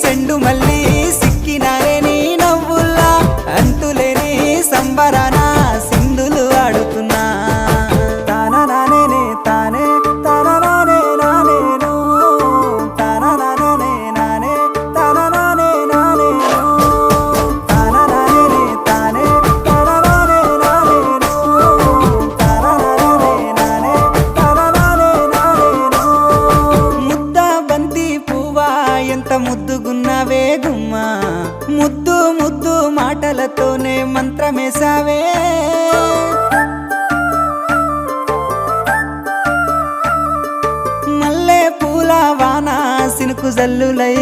సెండు మళ్ళీ సిక్కినారే నీ నవ్వుల్లా అంతులేని సంబరాన సింధులు ఆడుతున్నా తాననానే తానే తాననానే నానేను తాననానే నానే తాననానే నానేను తాననానే తానే తాననానే నానేను తాననానే నానే తాననానే నానేను ముద్ద బంతి పువ్వా ఎంత ముద్దుగున్నావే గుమ్మా ముద్దు ముద్దు మాటలతోనే మంత్రమేసావే మల్లె పూల వాన సినుకు జల్లులై